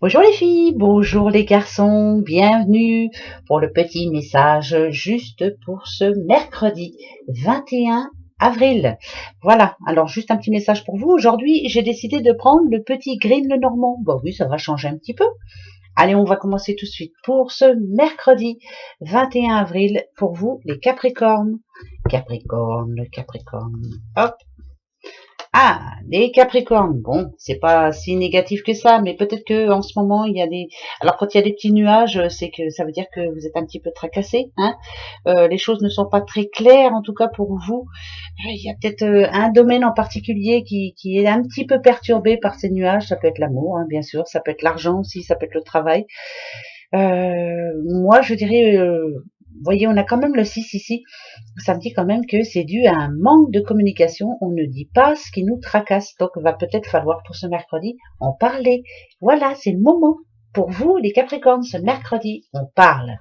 Bonjour les filles, bonjour les garçons, bienvenue pour le petit message juste pour ce mercredi 21 avril. Voilà, alors juste un petit message pour vous. Aujourd'hui, j'ai décidé de prendre le petit Green le Normand. Bon oui, ça va changer un petit peu. Allez, on va commencer tout de suite pour ce mercredi 21 avril pour vous les Capricornes. Capricorne. Hop. Ah, les Capricornes. Bon, c'est pas si négatif que ça, mais peut-être que en ce moment il y a des. Alors quand il y a des petits nuages, c'est que ça veut dire que vous êtes un petit peu tracassé, hein. Les choses ne sont pas très claires, en tout cas pour vous. Il y a peut-être un domaine en particulier qui est un petit peu perturbé par ces nuages. Ça peut être l'amour, hein, bien sûr. Ça peut être l'argent aussi. Ça peut être le travail. Moi, je dirais, vous voyez, on a quand même le 6 ici. Ça me dit quand même que c'est dû à un manque de communication. On ne dit pas ce qui nous tracasse. Donc, il va peut-être falloir pour ce mercredi en parler. Voilà, c'est le moment. Pour vous, les Capricornes, ce mercredi, on parle.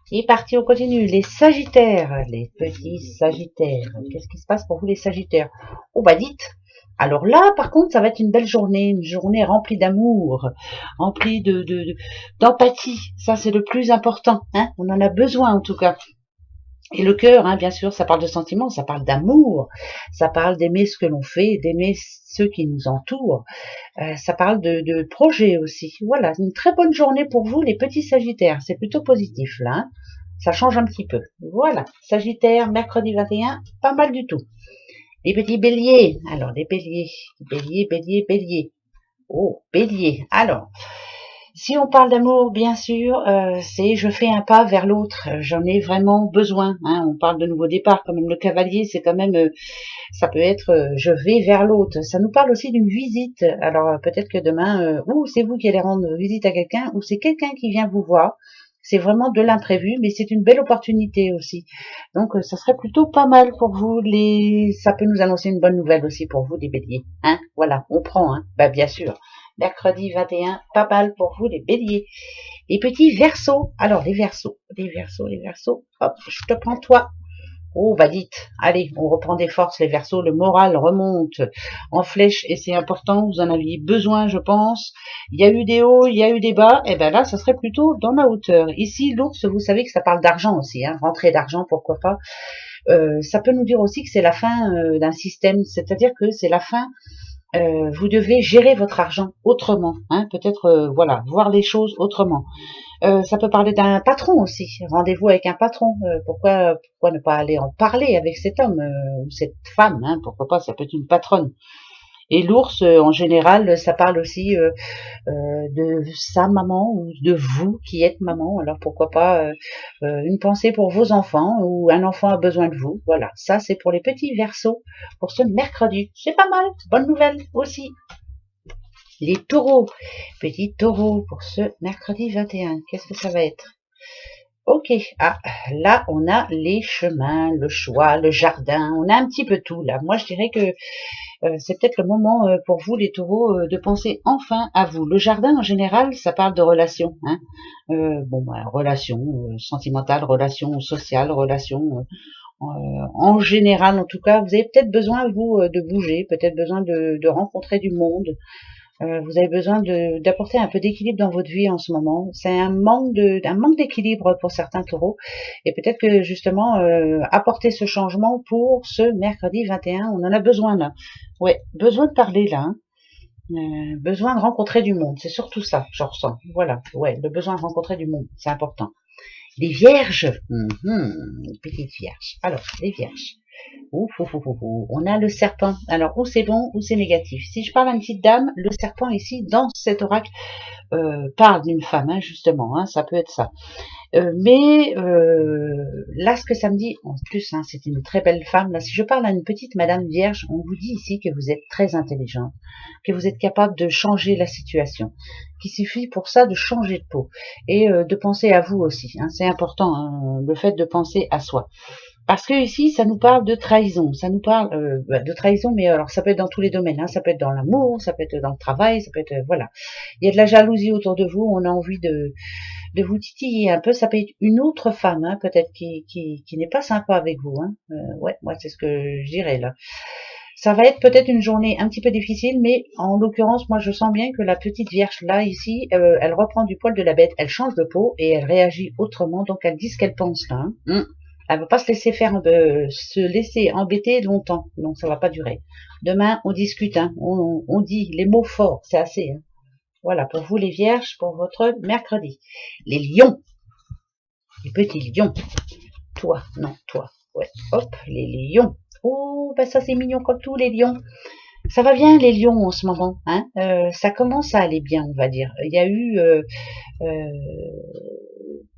C'est parti, on continue. Les Sagittaires, les petits Sagittaires. Qu'est-ce qui se passe pour vous, les Sagittaires? Oh, bah dites. Alors là, par contre, ça va être une journée remplie d'amour, remplie d'empathie. Ça, c'est le plus important, hein. On en a besoin, en tout cas. Et le cœur, hein, bien sûr, ça parle de sentiments, ça parle d'amour, ça parle d'aimer ce que l'on fait, d'aimer ceux qui nous entourent. Ça parle de projets aussi. Voilà, une très bonne journée pour vous, les petits Sagittaires. C'est plutôt positif, là, hein. Ça change un petit peu. Voilà, Sagittaire, mercredi 21, pas mal du tout. Les petits Béliers. Alors, les Béliers. Oh, Bélier. Alors, si on parle d'amour, bien sûr, c'est je fais un pas vers l'autre. J'en ai vraiment besoin, hein. On parle de nouveau départ, quand même. Le cavalier, c'est quand même, ça peut être je vais vers l'autre. Ça nous parle aussi d'une visite. Alors peut-être que demain, ou c'est vous qui allez rendre visite à quelqu'un, ou c'est quelqu'un qui vient vous voir. C'est vraiment de l'imprévu, mais c'est une belle opportunité aussi. Donc ça serait plutôt pas mal pour vous. Ça peut nous annoncer une bonne nouvelle aussi pour vous, les béliers. Hein, voilà, on prend, hein. Bah bien sûr. Mercredi 21, pas mal pour vous, les béliers. Les petits versos. Alors les versos. Hop, je te prends toi. Oh, bah dites, allez, on reprend des forces, les Verseaux, le moral remonte en flèche et c'est important, vous en aviez besoin, je pense. Il y a eu des hauts, il y a eu des bas, et ben là, ça serait plutôt dans la hauteur. Ici, l'ours, vous savez que ça parle d'argent aussi, hein, rentrée d'argent, pourquoi pas. Ça peut nous dire aussi que c'est la fin d'un système, c'est-à-dire que c'est la fin. Vous devez gérer votre argent autrement, hein, peut-être, voilà, voir les choses autrement. Ça peut parler d'un patron aussi. Rendez-vous avec un patron. Pourquoi ne pas aller en parler avec cet homme ou cette femme, hein, pourquoi pas, ça peut être une patronne. Et l'ours, en général, ça parle aussi de sa maman ou de vous qui êtes maman. Alors pourquoi pas une pensée pour vos enfants ou un enfant a besoin de vous. Voilà, ça c'est pour les petits versos pour ce mercredi. C'est pas mal, bonne nouvelle aussi. Les taureaux, petits taureaux pour ce mercredi 21. Qu'est-ce que ça va être? Ok, ah, là on a les chemins, le choix, le jardin, on a un petit peu tout là. Moi je dirais que c'est peut-être le moment pour vous les taureaux de penser enfin à vous. Le jardin en général ça parle de relations, hein. Relations sentimentales, relations sociales, relations en général en tout cas. Vous avez peut-être besoin vous de bouger, peut-être besoin de rencontrer du monde. Vous avez besoin d'apporter un peu d'équilibre dans votre vie en ce moment. C'est un manque d'équilibre pour certains taureaux. Et peut-être que justement, apporter ce changement pour ce mercredi 21, on en a besoin là. Ouais, besoin de parler là, hein. Besoin de rencontrer du monde. C'est surtout ça, je ressens. Voilà, ouais, le besoin de rencontrer du monde, c'est important. Les vierges, les petites vierges. Alors, les vierges. Ouf, ouf, ouf, ouf, ouf. On a le serpent. Alors, ou c'est bon, ou c'est négatif. Si je parle à une petite dame, le serpent ici, dans cet oracle, parle d'une femme, hein, justement. Hein, ça peut être ça. Là, ce que ça me dit, en plus, hein, c'est une très belle femme. Là, si je parle à une petite Madame Vierge, on vous dit ici que vous êtes très intelligente, que vous êtes capable de changer la situation, qu'il suffit pour ça de changer de peau et de penser à vous aussi. Hein, c'est important, hein, le fait de penser à soi. Parce que ici, ça nous parle de trahison, ça nous parle de trahison, mais alors ça peut être dans tous les domaines, hein, ça peut être dans l'amour, ça peut être dans le travail, ça peut être voilà. Il y a de la jalousie autour de vous, on a envie de vous titiller un peu, ça peut être une autre femme, hein, peut-être qui n'est pas sympa avec vous, hein. Ouais, moi c'est ce que je dirais là. Ça va être peut-être une journée un petit peu difficile, mais en l'occurrence, moi je sens bien que la petite vierge là, ici, elle reprend du poil de la bête, elle change de peau et elle réagit autrement, donc elle dit ce qu'elle pense là. Elle va pas se laisser faire, se laisser embêter longtemps, non, ça va pas durer. Demain, on discute, hein, on dit les mots forts, c'est assez. Hein. Voilà, pour vous les vierges, pour votre mercredi. Les lions, les petits lions. Toi, non, toi. Ouais, hop, les lions. Oh, bah ça c'est mignon comme tout, les lions. Ça va bien les lions en ce moment, hein. Ça commence à aller bien, on va dire. Il y a eu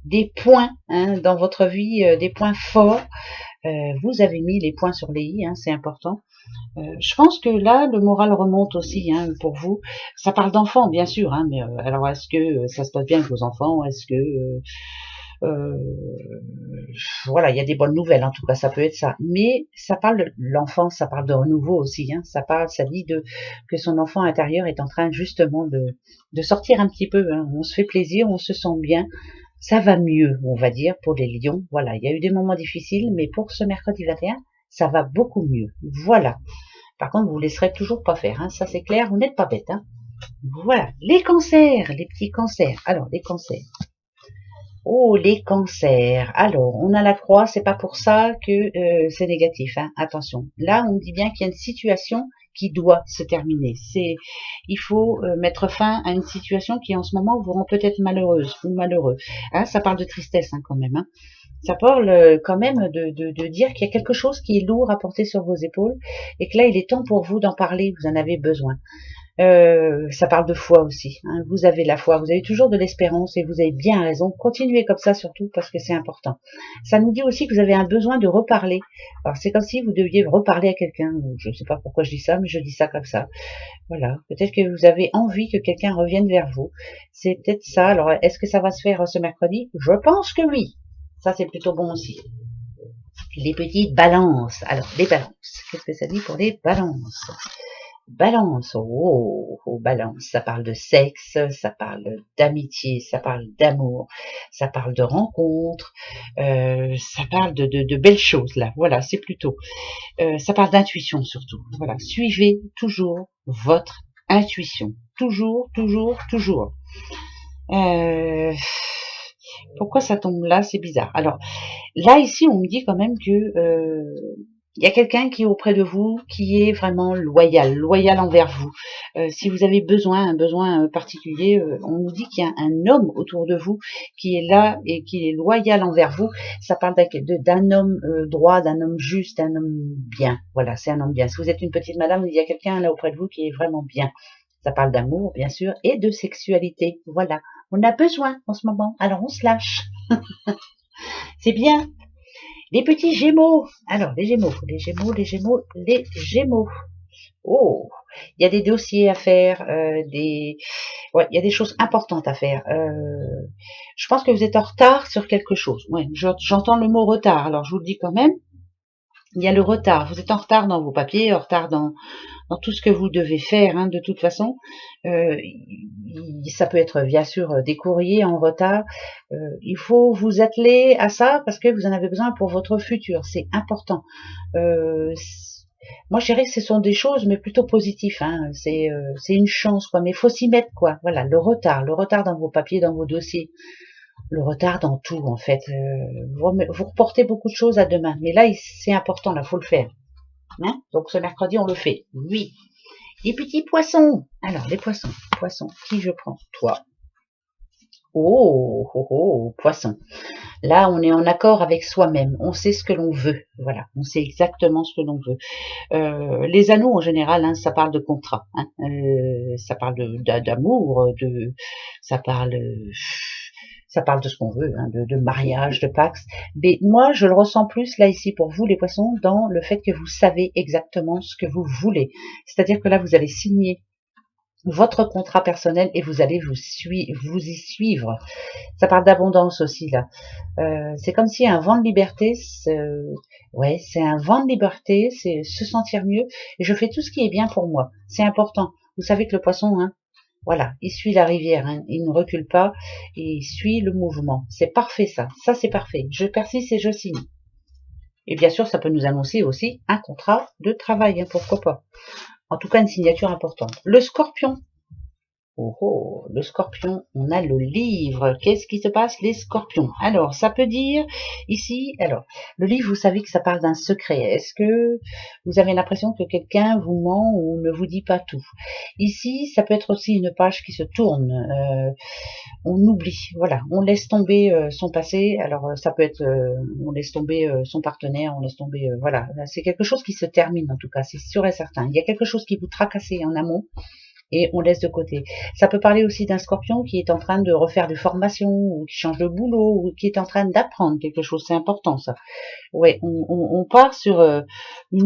des points hein, dans votre vie, des points forts. Vous avez mis les points sur les i, hein, c'est important. Je pense que là, le moral remonte aussi hein, pour vous. Ça parle d'enfants, bien sûr, hein, mais alors est-ce que ça se passe bien avec vos enfants? Est-ce que euh, voilà, il y a des bonnes nouvelles, en tout cas, ça peut être ça. Mais ça parle de l'enfance, ça parle de renouveau aussi. Hein, ça dit que son enfant intérieur est en train justement de sortir un petit peu. Hein, on se fait plaisir, on se sent bien. Ça va mieux, on va dire, pour les lions. Voilà, il y a eu des moments difficiles, mais pour ce mercredi 21, ça va beaucoup mieux. Voilà. Par contre, vous ne laisserez toujours pas faire. Hein, ça, c'est clair, vous n'êtes pas bête. Hein. Voilà. Les cancers, les petits cancers. Alors, les cancers. Oh, les cancers. Alors, on a la croix, c'est pas pour ça que c'est négatif. Hein. Attention. Là, on dit bien qu'il y a une situation qui doit se terminer. Il faut mettre fin à une situation qui en ce moment vous rend peut-être malheureuse ou malheureux. Hein, ça parle de tristesse hein, quand même. Hein. Ça parle quand même de dire qu'il y a quelque chose qui est lourd à porter sur vos épaules et que là, il est temps pour vous d'en parler. Vous en avez besoin. Ça parle de foi aussi. Hein. Vous avez la foi, vous avez toujours de l'espérance et vous avez bien raison. Continuez comme ça surtout parce que c'est important. Ça nous dit aussi que vous avez un besoin de reparler. Alors c'est comme si vous deviez reparler à quelqu'un. Je ne sais pas pourquoi je dis ça, mais je dis ça comme ça. Voilà. Peut-être que vous avez envie que quelqu'un revienne vers vous. C'est peut-être ça. Alors est-ce que ça va se faire ce mercredi? Je pense que oui. Ça c'est plutôt bon aussi. Les petites balances. Alors les balances. Qu'est-ce que ça dit pour les balances? Balance, balance, ça parle de sexe, ça parle d'amitié, ça parle d'amour, ça parle de rencontres, ça parle de belles choses là, voilà, c'est plutôt, ça parle d'intuition surtout, voilà, suivez toujours votre intuition, toujours, toujours, toujours. Pourquoi ça tombe là, c'est bizarre. Alors, là ici, on me dit quand même que il y a quelqu'un qui est auprès de vous, qui est vraiment loyal envers vous. Si vous avez un besoin particulier, on nous dit qu'il y a un homme autour de vous qui est là et qui est loyal envers vous. Ça parle d'un homme droit, d'un homme juste, d'un homme bien. Voilà, c'est un homme bien. Si vous êtes une petite madame, il y a quelqu'un là auprès de vous qui est vraiment bien. Ça parle d'amour, bien sûr, et de sexualité. Voilà. On a besoin en ce moment, alors on se lâche. C'est bien. Les petits gémeaux. Alors, les gémeaux, les gémeaux, les gémeaux, les gémeaux. Oh, il y a des dossiers à faire, ouais, il y a des choses importantes à faire. Je pense que vous êtes en retard sur quelque chose. Ouais, j'entends le mot retard, alors je vous le dis quand même. Il y a le retard. Vous êtes en retard dans vos papiers, en retard dans tout ce que vous devez faire, hein, de toute façon. Ça peut être bien sûr des courriers en retard. Il faut vous atteler à ça parce que vous en avez besoin pour votre futur. C'est important. Moi, je dirais que ce sont des choses, mais plutôt positives. Hein. C'est une chance, quoi. Mais il faut s'y mettre, quoi. Voilà, le retard dans vos papiers, dans vos dossiers. Le retard dans tout, en fait. Vous reportez beaucoup de choses à demain. Mais là, c'est important, là, faut le faire. Hein, donc ce mercredi, on le fait. Oui. Les petits poissons. Alors, les poissons. Poissons, qui je prends? Toi. Poisson. Là, on est en accord avec soi-même. On sait ce que l'on veut. Voilà, on sait exactement ce que l'on veut. Les anneaux, en général, hein, ça parle de contrat. Hein. Ça parle d'amour, ça parle de ce qu'on veut, hein, de mariage, de pax. Mais moi, je le ressens plus là ici pour vous, les poissons, dans le fait que vous savez exactement ce que vous voulez. C'est-à-dire que là, vous allez signer votre contrat personnel et vous allez vous y suivre. Ça parle d'abondance aussi là. C'est comme si un vent de liberté, ouais, c'est un vent de liberté, c'est se sentir mieux. Et je fais tout ce qui est bien pour moi. C'est important. Vous savez que le poisson, hein, voilà, il suit la rivière, hein, il ne recule pas, et il suit le mouvement. C'est parfait ça, c'est parfait. Je persiste et je signe. Et bien sûr, ça peut nous annoncer aussi un contrat de travail, hein, pourquoi pas. En tout cas, une signature importante. Le Scorpion. Oh, oh, le Scorpion, on a le livre. Qu'est-ce qui se passe, les Scorpions? Alors, ça peut dire ici, alors, le livre, vous savez que ça parle d'un secret. Est-ce que vous avez l'impression que quelqu'un vous ment ou ne vous dit pas tout? Ici, ça peut être aussi une page qui se tourne. On oublie, voilà, on laisse tomber son passé. Alors, ça peut être, on laisse tomber son partenaire, on laisse tomber, voilà. C'est quelque chose qui se termine, en tout cas, c'est sûr et certain. Il y a quelque chose qui vous tracassait en amont et on laisse de côté. Ça peut parler aussi d'un Scorpion qui est en train de refaire des formations ou qui change de boulot ou qui est en train d'apprendre quelque chose. C'est important, ça. Ouais, on part sur une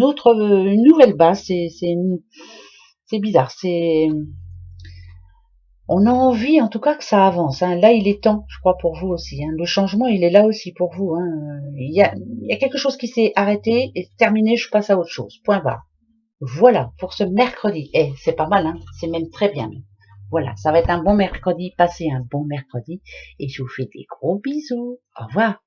nouvelle base. C'est bizarre. On a envie, en tout cas, que ça avance. Hein. Là, il est temps, je crois, pour vous aussi. Hein. Le changement, il est là aussi pour vous. Hein. Il y a quelque chose qui s'est arrêté et terminé. Je passe à autre chose. Point barre. Voilà, pour ce mercredi. Eh, c'est pas mal, hein, c'est même très bien. Voilà, ça va être un bon mercredi. Passez un bon mercredi et je vous fais des gros bisous. Au revoir.